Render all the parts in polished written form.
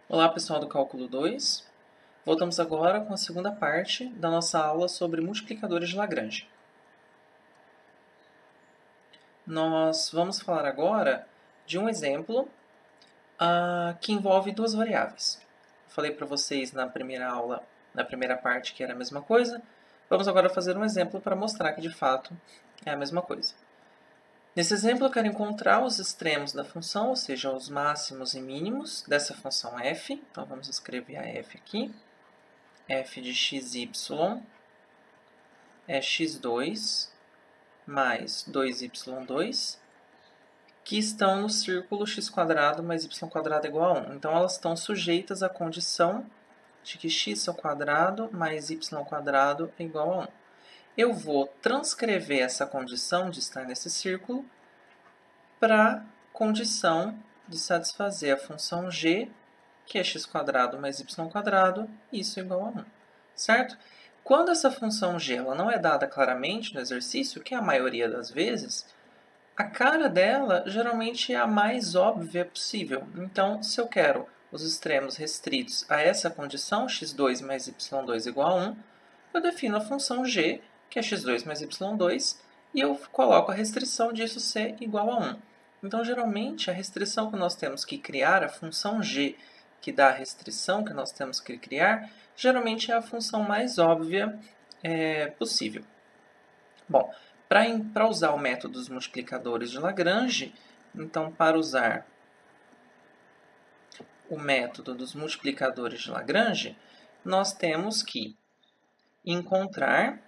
Olá, pessoal do Cálculo 2. Voltamos agora com a segunda parte da nossa aula sobre multiplicadores de Lagrange. Nós vamos falar agora de um exemplo que envolve duas variáveis. Eu falei para vocês na primeira aula, na primeira parte, que era a mesma coisa. Vamos agora fazer um exemplo para mostrar que, de fato, é a mesma coisa. Nesse exemplo, eu quero encontrar os extremos da função, ou seja, os máximos e mínimos dessa função f. Então, vamos escrever a f aqui. F de xy é x2 mais 2y2, que estão no círculo x² mais y² igual a 1. Então, elas estão sujeitas à condição de que x² mais y² é igual a 1. Eu vou transcrever essa condição de estar nesse círculo para a condição de satisfazer a função g, que é x² mais y², isso é igual a 1. Certo? Quando essa função g ela não é dada claramente no exercício, que é a maioria das vezes, a cara dela geralmente é a mais óbvia possível. Então, se eu quero os extremos restritos a essa condição, x2 mais y2 igual a 1, eu defino a função g, que é x2 mais y2, e eu coloco a restrição disso ser igual a 1. Então, geralmente, a restrição que nós temos que criar, a função g, que dá a restrição que nós temos que criar, geralmente é a função mais óbvia possível. Bom, para usar o método dos multiplicadores de Lagrange, então, para usar o método dos multiplicadores de Lagrange, nós temos que encontrar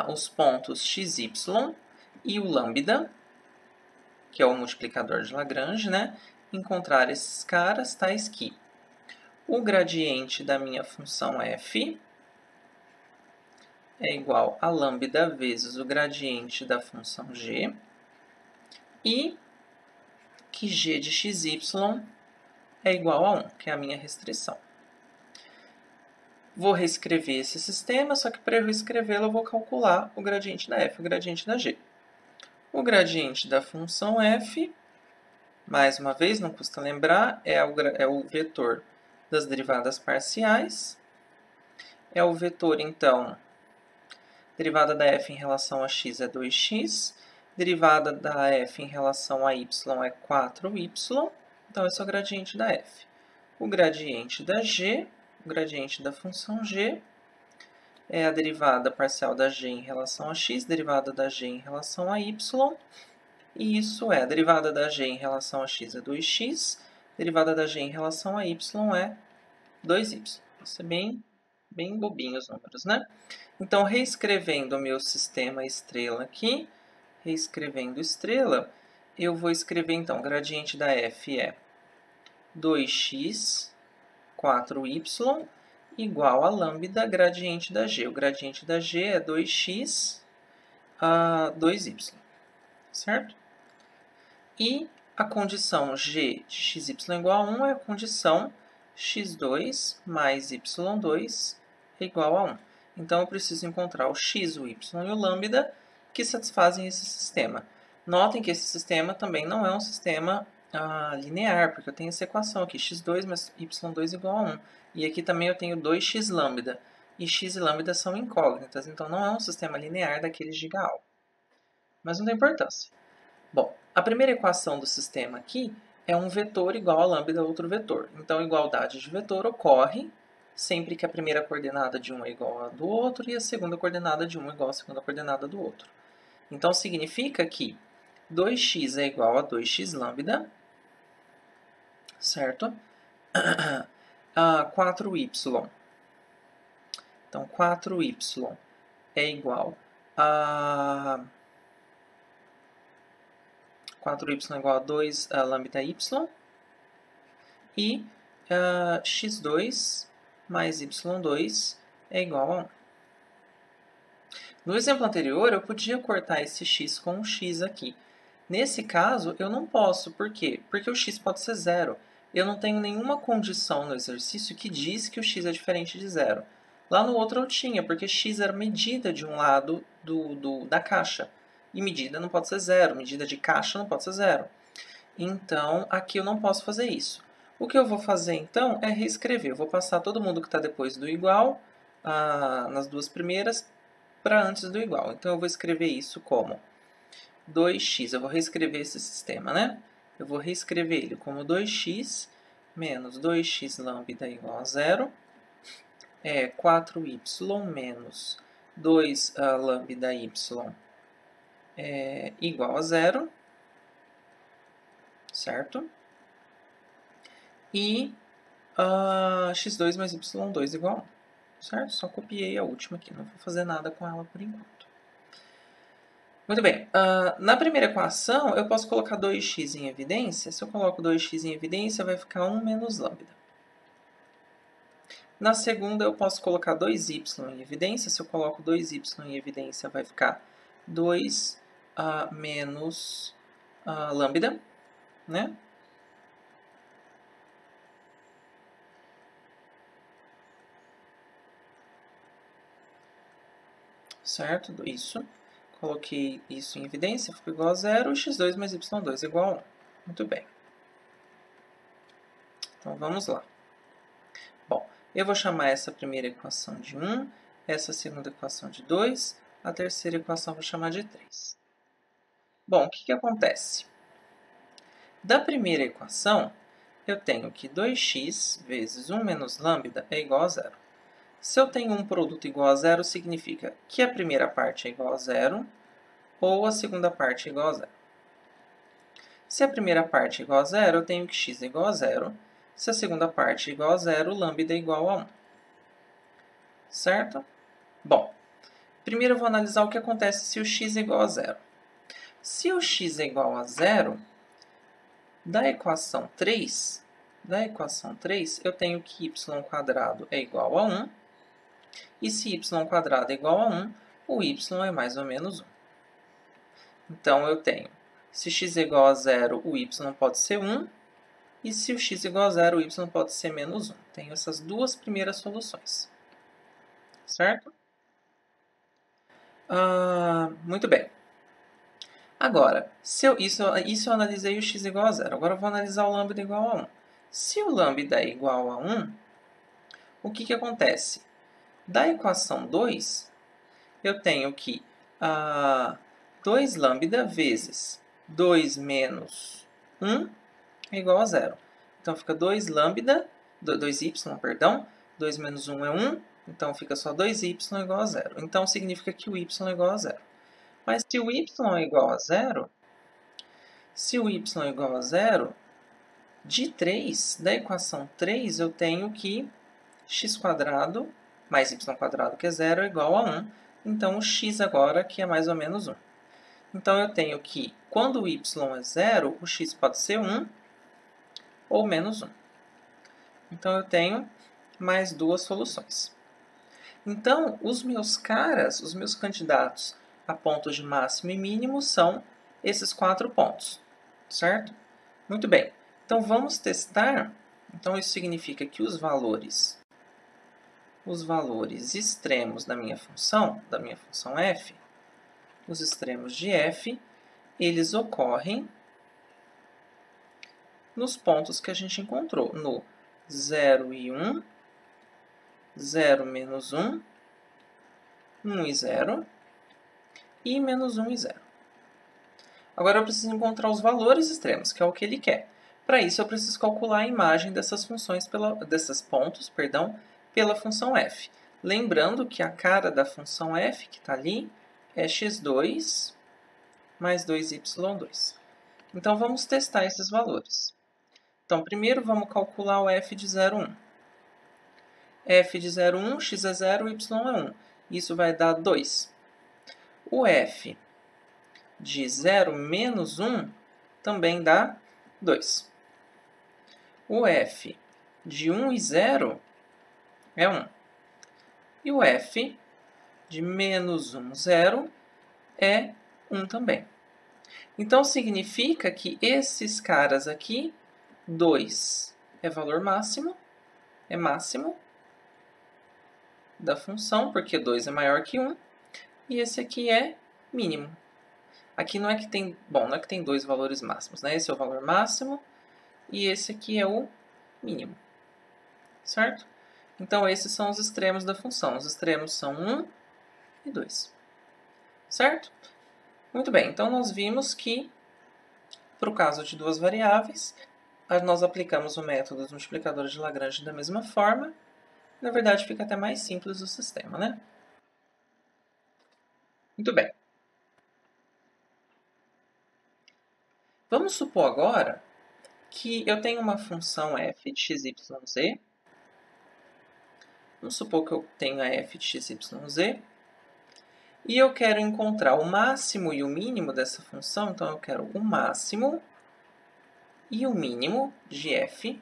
os pontos xy e o lambda, que é o multiplicador de Lagrange, né? Encontrar esses caras tais que o gradiente da minha função f é igual a lambda vezes o gradiente da função g e que g de xy é igual a 1, que é a minha restrição. Vou reescrever esse sistema, só que para eu reescrevê-lo eu vou calcular o gradiente da f e o gradiente da g. O gradiente da função f, mais uma vez, não custa lembrar, é o vetor das derivadas parciais. É o vetor, então, derivada da f em relação a x é 2x, derivada da f em relação a y é 4y, então esse é o gradiente da f. O gradiente da g, o gradiente da função g, é a derivada parcial da g em relação a x, derivada da g em relação a y, e isso é, a derivada da g em relação a x é 2x, derivada da g em relação a y é 2y. Isso é bem bobinho os números, né? Então, reescrevendo o meu sistema estrela aqui, reescrevendo estrela, eu vou escrever, então, o gradiente da f é 2x, 4y, igual a lambda gradiente da g. O gradiente da g é 2x a 2y, certo? E a condição g de xy igual a 1 é a condição x2 mais y2 é igual a 1. Então, eu preciso encontrar o x, o y e o lambda que satisfazem esse sistema. Notem que esse sistema também não é um sistema linear, porque eu tenho essa equação aqui, x2 mais y2 igual a 1. E aqui também eu tenho 2x lambda. E x e lambda são incógnitas, então não é um sistema linear daqueles de Gauss. Mas não tem importância. Bom, a primeira equação do sistema aqui é um vetor igual a lambda a outro vetor. Então, a igualdade de vetor ocorre sempre que a primeira coordenada de um é igual a do outro e a segunda coordenada de um é igual à segunda coordenada do outro. Então, significa que 2x é igual a 2x lambda, certo? 4y. Então, 4y é igual a 4y é igual a 2 lambda y e x2 mais y2 é igual a 1. No exemplo anterior, eu podia cortar esse x com um x aqui. Nesse caso, eu não posso. Por quê? Porque o x pode ser zero. Eu não tenho nenhuma condição no exercício que diz que o x é diferente de zero. Lá no outro eu tinha, porque x era medida de um lado da caixa. E medida não pode ser 0, medida de caixa não pode ser 0. Então, aqui eu não posso fazer isso. O que eu vou fazer, então, é reescrever. Eu vou passar todo mundo que está depois do igual, nas duas primeiras, para antes do igual. Então, eu vou escrever isso como 2x. Eu vou reescrever esse sistema, né? Eu vou reescrever ele como 2x menos 2x lambda igual a 0. 4y menos 2 lambda y igual a 0. Certo? E x2 mais y2 igual a 1. Certo? Só copiei a última aqui. Não vou fazer nada com ela por enquanto. Muito bem. Na primeira equação, eu posso colocar 2x em evidência. Se eu coloco 2x em evidência, vai ficar 1 menos lambda. Na segunda, eu posso colocar 2y em evidência. Se eu coloco 2y em evidência, vai ficar 2 menos lambda, né? Certo? Isso. Coloquei isso em evidência, ficou igual a 0, e x2 mais y2 igual a 1. Muito bem. Então, vamos lá. Bom, eu vou chamar essa primeira equação de 1, essa segunda equação de 2, a terceira equação eu vou chamar de 3. Bom, o que acontece? Da primeira equação, eu tenho que 2x vezes 1 menos lambda é igual a 0. Se eu tenho um produto igual a 0, significa que a primeira parte é igual a 0 ou a segunda parte é igual a 0. Se a primeira parte é igual a 0, eu tenho que x é igual a 0. Se a segunda parte é igual a 0, lambda é igual a 1. Certo? Bom, primeiro eu vou analisar o que acontece se o x é igual a 0. Se o x é igual a 0, da equação 3, eu tenho que y² é igual a 1. E se y² é igual a 1, o y é mais ou menos 1. Então, eu tenho, se x é igual a 0, o y pode ser 1. E se o x é igual a 0, o y pode ser menos 1. Tenho essas duas primeiras soluções. Certo? Muito bem. Agora, isso eu analisei o x igual a 0. Agora eu vou analisar o lambda igual a 1. Se o lambda é igual a 1, o que acontece? Da equação 2, eu tenho que 2 lambda vezes 2 menos 1 é igual a 0. Então, fica 2 lambda, 2y, perdão. 2 menos 1 é 1, então fica só 2y igual a 0. Então, significa que o y é igual a 0. Mas se o y é igual a 0, de 3, da equação 3, eu tenho que x² mais y², que é 0, é igual a 1. Então, o x agora, que é mais ou menos 1. Então, eu tenho que, quando o y é 0, o x pode ser 1 ou menos 1. Então, eu tenho mais duas soluções. Então, os meus candidatos a pontos de máximo e mínimo são esses 4 pontos, certo? Muito bem. Então, vamos testar. Então, isso significa que os valores extremos da minha função f, os extremos de f, eles ocorrem nos pontos que a gente encontrou, no 0 e 1, 0 menos 1, 1 e 0, e menos 1 e 0. Agora eu preciso encontrar os valores extremos, que é o que ele quer. Para isso, eu preciso calcular a imagem dessas funções, desses pontos, pela função f. Lembrando que a cara da função f, que está ali, é x2 mais 2y2. Então, vamos testar esses valores. Então, primeiro vamos calcular o f de 0, 1. f de 0, 1, x é 0, y é 1. Isso vai dar 2. O f de 0 menos 1 também dá 2. O f de 1 e 0 é 1. E o f de menos 1, 0 é 1 também. Então, significa que esses caras aqui, 2 é valor máximo, é máximo da função, porque 2 é maior que 1, e esse aqui é mínimo. Aqui não é que tem, bom, não é que tem dois valores máximos, né? Esse é o valor máximo e esse aqui é o mínimo, certo? Então, esses são os extremos da função. Os extremos são 1 e 2, certo? Muito bem, então nós vimos que, para o caso de duas variáveis, nós aplicamos o método dos multiplicadores de Lagrange da mesma forma. Na verdade, fica até mais simples o sistema, né? Muito bem. Vamos supor agora que eu tenho uma função f de x, y, z. Vamos supor que eu tenho a f de x, y, z. E eu quero encontrar o máximo e o mínimo dessa função. Então, eu quero o máximo e o mínimo de f.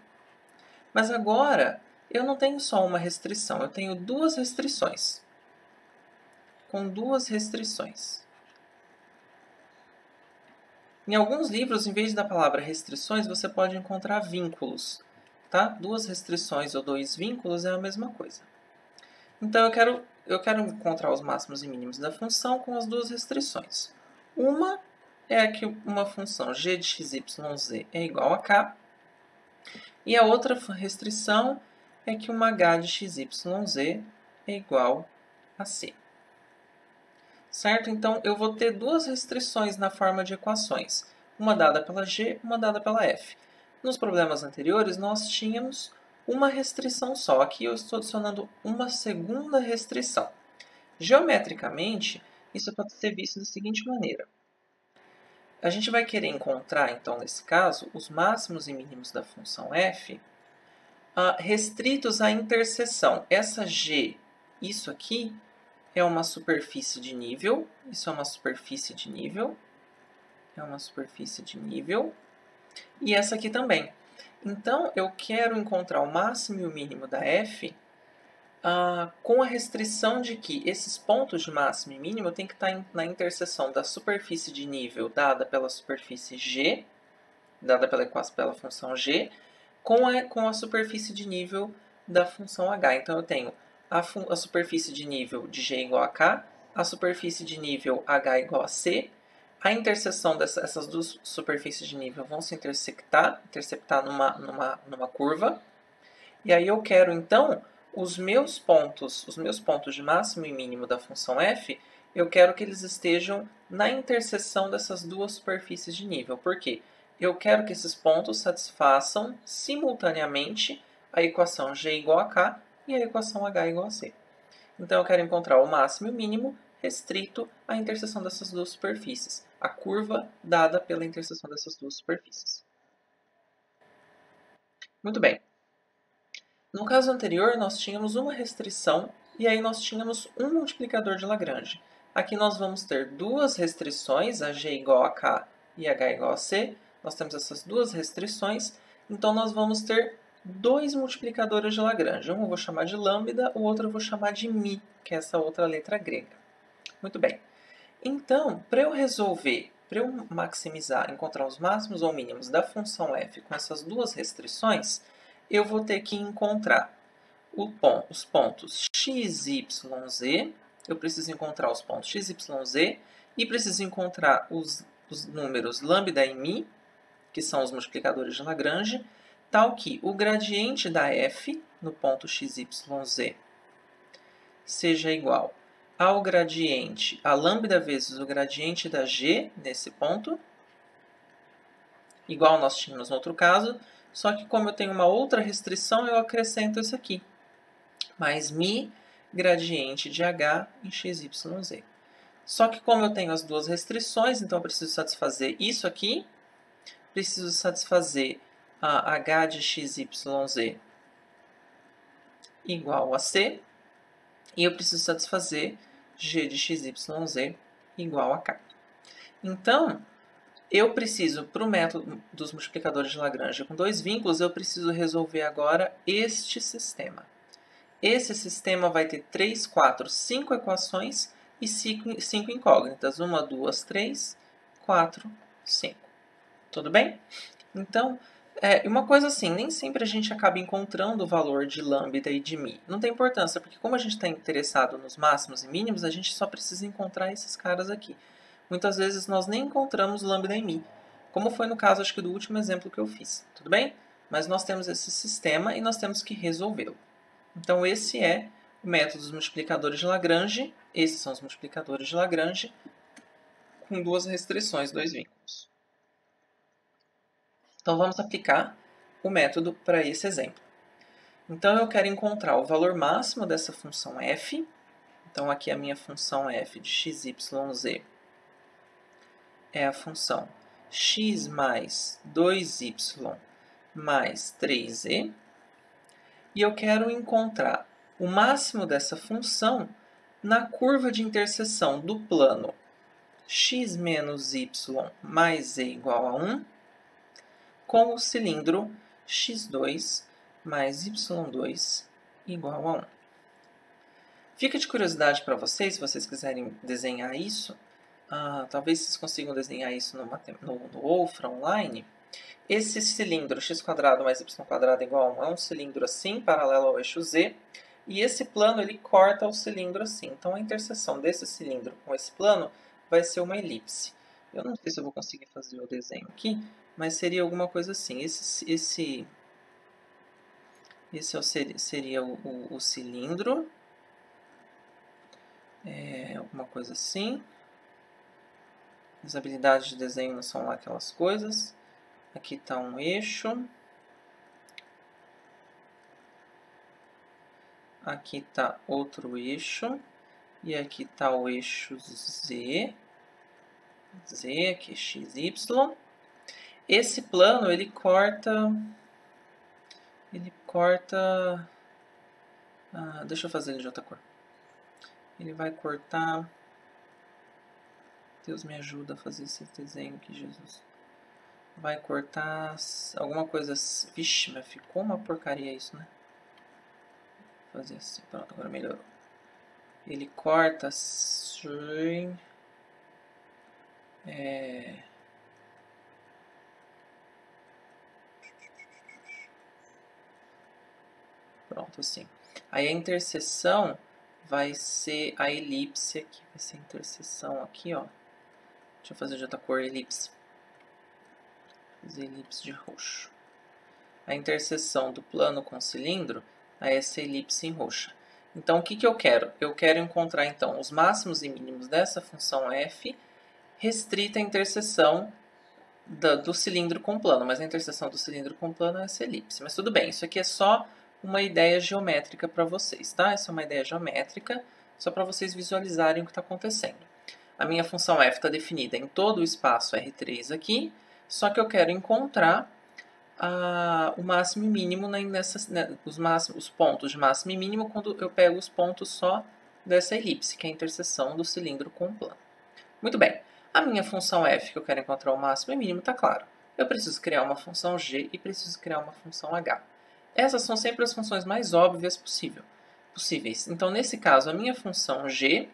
Mas agora, eu não tenho só uma restrição. Eu tenho duas restrições. Com duas restrições. Em alguns livros, em vez da palavra restrições, você pode encontrar vínculos. Tá? Duas restrições ou dois vínculos é a mesma coisa. Então, eu quero encontrar os máximos e mínimos da função com as duas restrições. Uma é que uma função g de x, y, z é igual a k. E a outra restrição é que uma h de x, y, z é igual a c. Certo? Então, eu vou ter duas restrições na forma de equações. Uma dada pela g, uma dada pela f. Nos problemas anteriores, nós tínhamos uma restrição só. Aqui eu estou adicionando uma segunda restrição. Geometricamente, isso pode ser visto da seguinte maneira. A gente vai querer encontrar, então, nesse caso, os máximos e mínimos da função f restritos à interseção. Essa g, isso aqui, é uma superfície de nível. Isso é uma superfície de nível. É uma superfície de nível. E essa aqui também. Então, eu quero encontrar o máximo e o mínimo da f com a restrição de que esses pontos de máximo e mínimo têm que estar na interseção da superfície de nível dada pela superfície g, dada pela função g, com a superfície de nível da função h. Então, eu tenho a superfície de nível de g igual a k, a superfície de nível h igual a c. A interseção dessas duas superfícies de nível vão se interceptar numa curva. E aí eu quero, então, os meus pontos de máximo e mínimo da função f, eu quero que eles estejam na interseção dessas duas superfícies de nível. Por quê? Eu quero que esses pontos satisfaçam simultaneamente a equação g igual a k e a equação h igual a c. Então, eu quero encontrar o máximo e o mínimo restrito à interseção dessas duas superfícies. A curva dada pela interseção dessas duas superfícies. Muito bem. No caso anterior, nós tínhamos uma restrição e aí nós tínhamos um multiplicador de Lagrange. Aqui nós vamos ter duas restrições, a g igual a k e a h igual a c. Nós temos essas duas restrições, então nós vamos ter dois multiplicadores de Lagrange. Um eu vou chamar de lambda, o outro eu vou chamar de mi, que é essa outra letra grega. Muito bem. Então, para eu maximizar, encontrar os máximos ou mínimos da função f com essas duas restrições, eu vou ter que encontrar os pontos x, y, z. Eu preciso encontrar os pontos x, y, z e preciso encontrar os números lambda e mi, que são os multiplicadores de Lagrange, tal que o gradiente da f no ponto x, y, z seja igual ao gradiente, a lambda vezes o gradiente da g nesse ponto, igual nós tínhamos no outro caso, só que como eu tenho uma outra restrição, eu acrescento isso aqui, mais mi gradiente de h em x, y, z. Só que como eu tenho as duas restrições, então eu preciso satisfazer isso aqui, preciso satisfazer a h de x, y, z igual a c, e eu preciso satisfazer g de x, y, z igual a k. Então, eu preciso, para o método dos multiplicadores de Lagrange com dois vínculos, eu preciso resolver agora este sistema. Esse sistema vai ter 3, 4, 5 equações e 5 incógnitas. 1, 2, 3, 4, 5. Tudo bem? Então, uma coisa assim, nem sempre a gente acaba encontrando o valor de lambda e de mi. Não tem importância, porque como a gente está interessado nos máximos e mínimos, a gente só precisa encontrar esses caras aqui. muitas vezes nós nem encontramos lambda em mi, como foi no caso, acho que do último exemplo que eu fiz, tudo bem? Mas nós temos esse sistema e nós temos que resolvê-lo. Então, esse é o método dos multiplicadores de Lagrange. Esses são os multiplicadores de Lagrange com duas restrições, dois vínculos. Então, vamos aplicar o método para esse exemplo. Então, eu quero encontrar o valor máximo dessa função f. Então, aqui a minha função f de x, y, z é a função x mais 2y mais 3z. E eu quero encontrar o máximo dessa função na curva de interseção do plano x menos y mais z igual a 1 com o cilindro x2 mais y2 igual a 1. Fica de curiosidade para vocês, se vocês quiserem desenhar isso, talvez vocês consigam desenhar isso no Wolfra online. Esse cilindro x² mais y² igual a 1 é um cilindro assim, paralelo ao eixo z, e esse plano ele corta o cilindro assim. Então, a interseção desse cilindro com esse plano vai ser uma elipse. Eu não sei se eu vou conseguir fazer o desenho aqui, mas seria alguma coisa assim. Esse seria o cilindro, alguma coisa assim. As habilidades de desenho não são lá aquelas coisas. Aqui está um eixo. Aqui está outro eixo. E aqui está o eixo Z. Z, aqui é XY. Esse plano, ele corta... deixa eu fazer ele de outra cor. Ele vai cortar... Deus me ajuda a fazer esse desenho aqui, Jesus. Vai cortar alguma coisa... Vixe, mas ficou uma porcaria isso, né? Vou fazer assim, pronto, agora melhorou. Ele corta... Pronto, assim. Aí a interseção vai ser a elipse aqui. Vai ser a interseção aqui, ó. Deixa eu fazer de outra cor, elipse. Vou fazer elipse de roxo. A interseção do plano com o cilindro é essa elipse em roxa. Então, o que eu quero? Eu quero encontrar, então, os máximos e mínimos dessa função f restrita à interseção do cilindro com o plano. Mas a interseção do cilindro com o plano é essa elipse. Mas tudo bem, isso aqui é só uma ideia geométrica para vocês, tá? Essa é uma ideia geométrica, só para vocês visualizarem o que está acontecendo. A minha função f está definida em todo o espaço R3 aqui, só que eu quero encontrar o máximo e mínimo os pontos de máximo e mínimo quando eu pego os pontos só dessa elipse, que é a interseção do cilindro com o plano. Muito bem, a minha função f, que eu quero encontrar o máximo e mínimo, está claro. Eu preciso criar uma função g e preciso criar uma função h. Essas são sempre as funções mais óbvias possíveis. Então, nesse caso, a minha função g,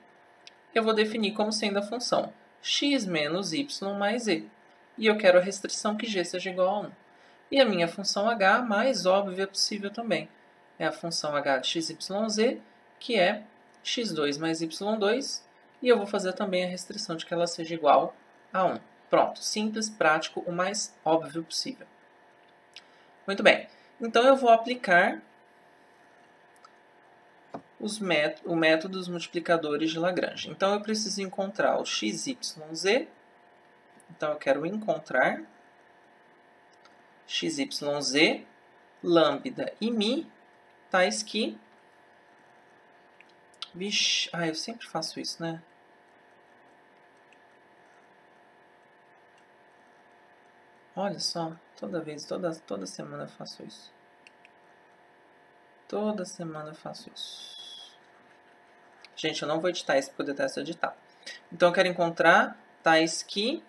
eu vou definir como sendo a função x menos y mais z. E eu quero a restrição que g seja igual a 1. E a minha função h, mais óbvia possível também, é a função h de x, y, z, que é x2 mais y2. E eu vou fazer também a restrição de que ela seja igual a 1. Pronto, simples, prático, o mais óbvio possível. Muito bem, então eu vou aplicar o método dos multiplicadores de Lagrange. Então, eu preciso encontrar o x, y, z. Então, eu quero encontrar x, y, z, lambda e mi, tais que... Vixe, eu sempre faço isso, né? Olha só, toda semana eu faço isso. Toda semana eu faço isso. Gente, eu não vou editar isso porque eu detesto editar. Então, eu quero encontrar tais que,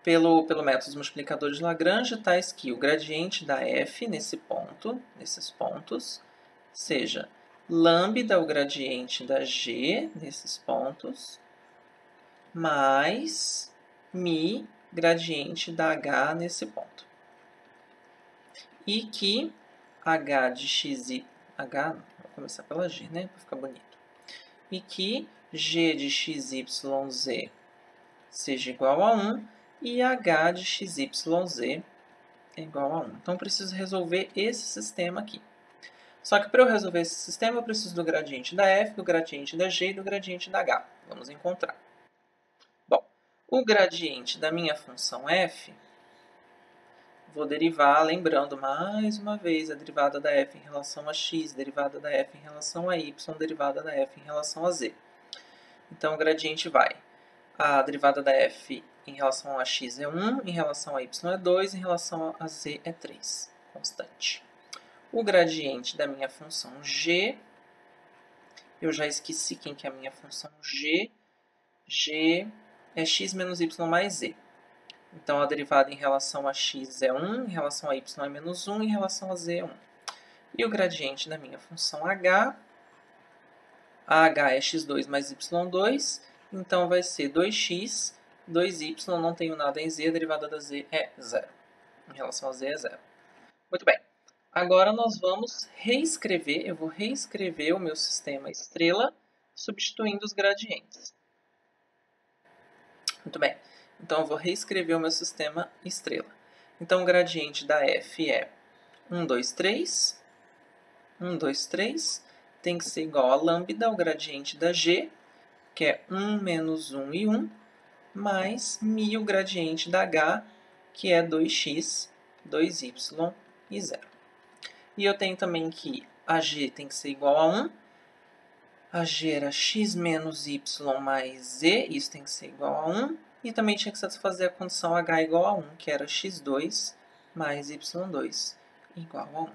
pelo método dos multiplicadores de Lagrange, tais que o gradiente da f nesses pontos, seja lambda, o gradiente da g nesses pontos, mais mi, gradiente da h nesse ponto. E que h de x e h, vou começar pela g, né, para ficar bonito. E que g de x, y, z seja igual a 1 e h de xyz é igual a 1. Então, eu preciso resolver esse sistema aqui. Só que para eu resolver esse sistema, eu preciso do gradiente da f, do gradiente da g e do gradiente da h. Vamos encontrar. Bom, o gradiente da minha função f, vou derivar, lembrando mais uma vez, a derivada da f em relação a x, derivada da f em relação a y, derivada da f em relação a z. Então, o gradiente vai. A derivada da f em relação a x é 1, em relação a y é 2, em relação a z é 3, constante. O gradiente da minha função g, eu já esqueci quem que é a minha função g. G é x menos y mais z. Então, a derivada em relação a x é 1, em relação a y é menos 1, em relação a z é 1. E o gradiente da minha função h, a h é x2 mais y2, então vai ser 2x, 2y, não tenho nada em z, a derivada da z é 0. Em relação a z é 0. Muito bem. Agora nós vamos reescrever, eu vou reescrever o meu sistema estrela, substituindo os gradientes. Muito bem. Então, eu vou reescrever o meu sistema estrela. Então, o gradiente da f é 1, 2, 3. 1, 2, 3. Tem que ser igual a lambda, o gradiente da g, que é 1 menos 1 e 1, mais μ, o gradiente da h, que é 2x, 2y e 0. E eu tenho também que a g tem que ser igual a 1. A g era x menos y mais z, isso tem que ser igual a 1. E também tinha que satisfazer a condição h igual a 1, que era x2 mais y2 igual a 1.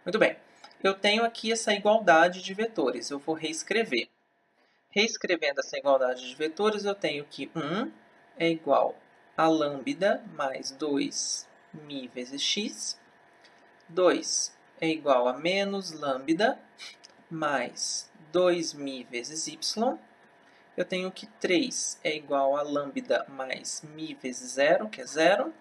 Muito bem. Eu tenho aqui essa igualdade de vetores. Eu vou reescrever. Reescrevendo essa igualdade de vetores, eu tenho que 1 é igual a lambda mais 2μ vezes x. 2 é igual a menos lambda mais 2μ vezes y. Eu tenho que 3 é igual a lambda mais μ vezes 0, que é 0.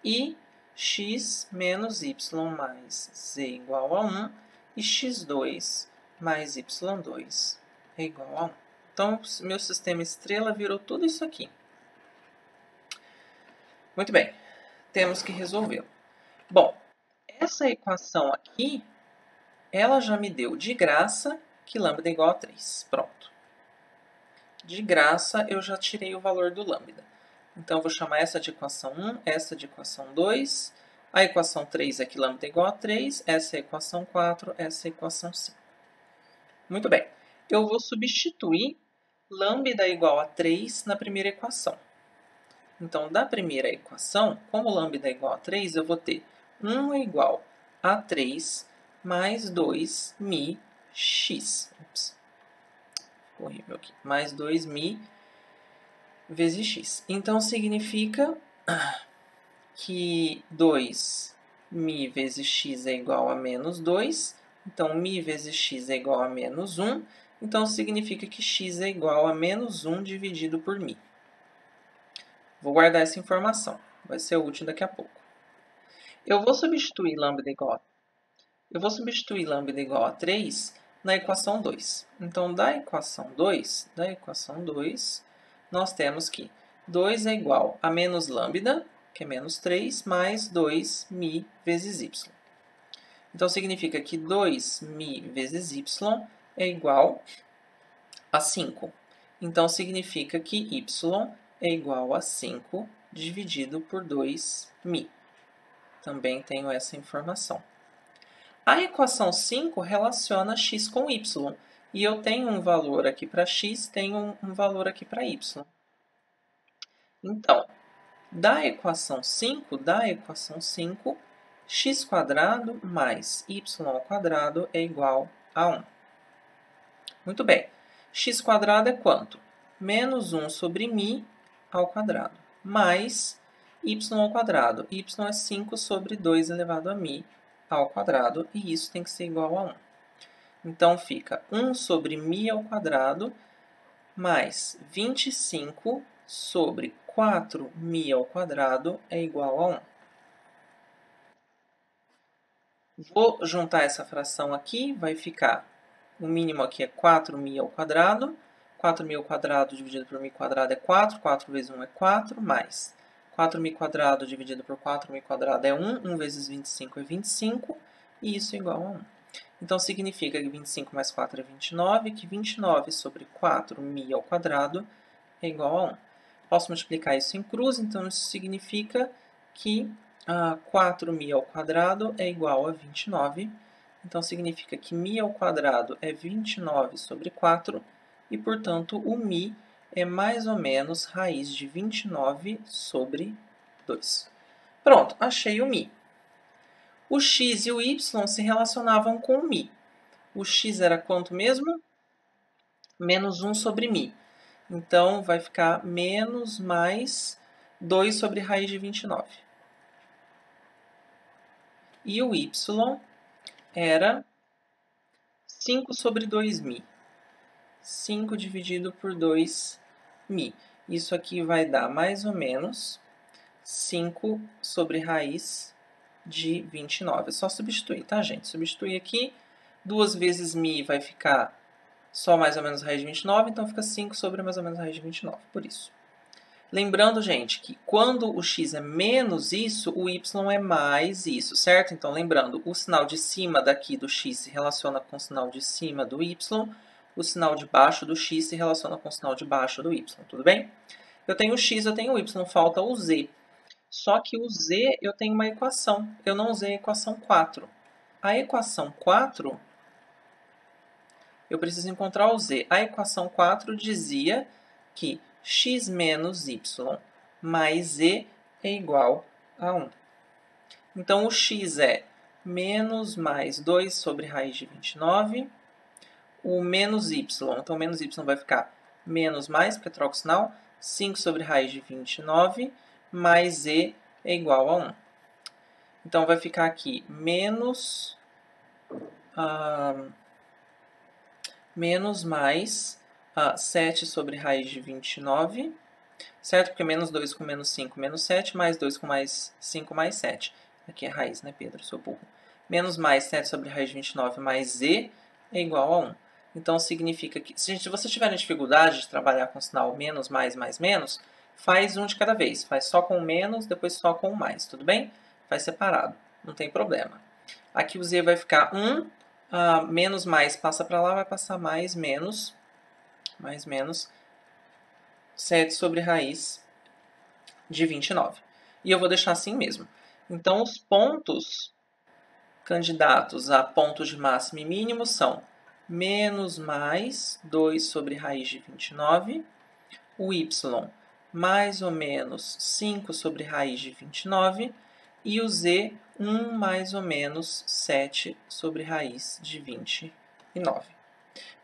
E x menos y mais z igual a 1. E x2 mais y2 é igual a 1. Então, meu sistema estrela virou tudo isso aqui. Muito bem. Temos que resolvê-lo. Bom, essa equação aqui, ela já me deu de graça que lambda é igual a 3. Pronto. De graça, eu já tirei o valor do lambda. Então, eu vou chamar essa de equação 1, essa de equação 2. A equação 3 é que lambda é igual a 3. Essa é a equação 4, essa é a equação 5. Muito bem. Eu vou substituir lambda igual a 3 na primeira equação. Então, da primeira equação, como lambda é igual a 3, eu vou ter 1 é igual a 3 mais 2μ x. Horrível aqui. Mais 2μ vezes x. Então, significa que 2μ vezes x é igual a menos 2. Então, μ vezes x é igual a menos 1. Então, significa que x é igual a menos 1 dividido por μ. Vou guardar essa informação. Vai ser útil daqui a pouco. Eu vou substituir lambda igual a 3 na equação 2. Então, da equação 2, nós temos que 2 é igual a menos lambda, que é menos 3, mais 2μ vezes y. Então, significa que 2μ vezes y é igual a 5. Então, significa que y é igual a 5 dividido por 2μ. Também tenho essa informação. A equação 5 relaciona x com y. E eu tenho um valor aqui para x, tenho um valor aqui para y. Então, da equação 5, x² mais y² é igual a 1. Muito bem. X² é quanto? Menos 1 sobre μ ao quadrado, mais y². Y é 5 sobre 2 elevado a μ ao quadrado, e isso tem que ser igual a 1. Então, fica 1 sobre μ ao quadrado, mais 25 sobre 4μ ao quadrado é igual a 1. Vou juntar essa fração aqui, vai ficar, o mínimo aqui é 4μ ao quadrado, 4.000 ao quadrado dividido por mi quadrado é 4. 4 vezes 1 é 4, mais 4mi quadrado dividido por 4mi quadrado é 1. 1 vezes 25 é 25, e isso é igual a 1. Então, significa que 25 mais 4 é 29, que 29 sobre 4mi ao quadrado é igual a 1. Posso multiplicar isso em cruz, então isso significa que 4mi ao quadrado é igual a 29. Então, significa que mi ao quadrado é 29 sobre 4, e, portanto, o mi é mais ou menos raiz de 29 sobre 2. Pronto, achei o mi. O x e o y se relacionavam com o mi. O x era quanto mesmo? Menos 1 sobre mi. Então, vai ficar menos mais 2 sobre raiz de 29. E o y era 5 sobre 2mi. 5 dividido por 2mi. Isso aqui vai dar mais ou menos 5 sobre raiz de 29. É só substituir, tá, gente? Substituir aqui. 2 vezes mi vai ficar só mais ou menos raiz de 29, então fica 5 sobre mais ou menos raiz de 29, por isso. Lembrando, gente, que quando o x é menos isso, o y é mais isso, certo? Então, lembrando, o sinal de cima daqui do x se relaciona com o sinal de cima do y, o sinal de baixo do x se relaciona com o sinal de baixo do y, tudo bem? Eu tenho o x, eu tenho o y, falta o z. Só que o z eu tenho uma equação, eu não usei a equação 4. A equação 4, eu preciso encontrar o z. A equação 4 dizia que x menos y mais z é igual a 1. Então, o x é menos mais 2 sobre raiz de 29. O menos y, então menos y vai ficar menos mais, porque troca o sinal, 5 sobre raiz de 29, mais z é igual a 1. Então, vai ficar aqui menos mais 7 sobre raiz de 29, certo? Porque menos 2 com menos 5, menos 7, mais 2 com mais 5, mais 7. Aqui é raiz, né, Pedro? Sou burro. Menos mais 7 sobre raiz de 29 mais z é igual a 1. Então, significa que, se você tiver dificuldade de trabalhar com o sinal menos, mais, menos, faz um de cada vez. Faz só com o menos, depois só com o mais, tudo bem? Faz separado, não tem problema. Aqui o z vai ficar 1, menos mais passa para lá, vai passar mais, menos, 7 sobre raiz de 29. E eu vou deixar assim mesmo. Então, os pontos candidatos a pontos de máximo e mínimo são menos mais 2 sobre raiz de 29, o y mais ou menos 5 sobre raiz de 29 e o z 1 mais ou menos 7 sobre raiz de 29.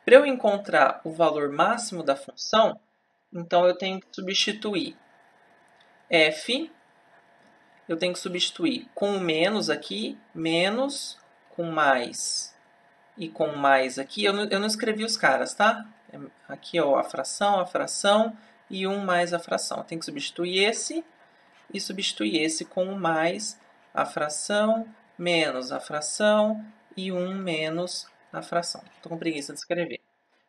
Para eu encontrar o valor máximo da função, então eu tenho que substituir f, eu tenho que substituir com o menos aqui, menos com mais e com mais aqui. Eu não escrevi os caras, tá? Aqui é a fração e 1 mais a fração. Eu tenho que substituir esse e substituir esse com o mais a fração, menos a fração e 1 menos a fração. Estou com preguiça de escrever.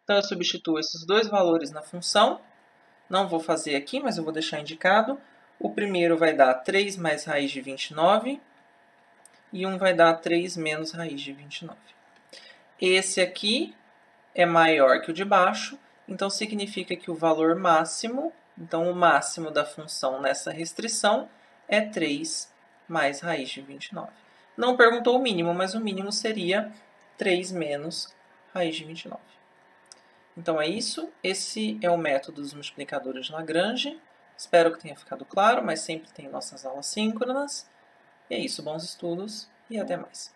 Então, eu substituo esses dois valores na função. Não vou fazer aqui, mas eu vou deixar indicado. O primeiro vai dar 3 mais raiz de 29 e 1 vai dar 3 menos raiz de 29. Esse aqui é maior que o de baixo, então significa que o valor máximo, então o máximo da função nessa restrição é 3 mais raiz de 29. Não perguntou o mínimo, mas o mínimo seria 3 menos raiz de 29. Então é isso, esse é o método dos multiplicadores de Lagrange. Espero que tenha ficado claro, mas sempre tem nossas aulas síncronas. E é isso, bons estudos e até mais.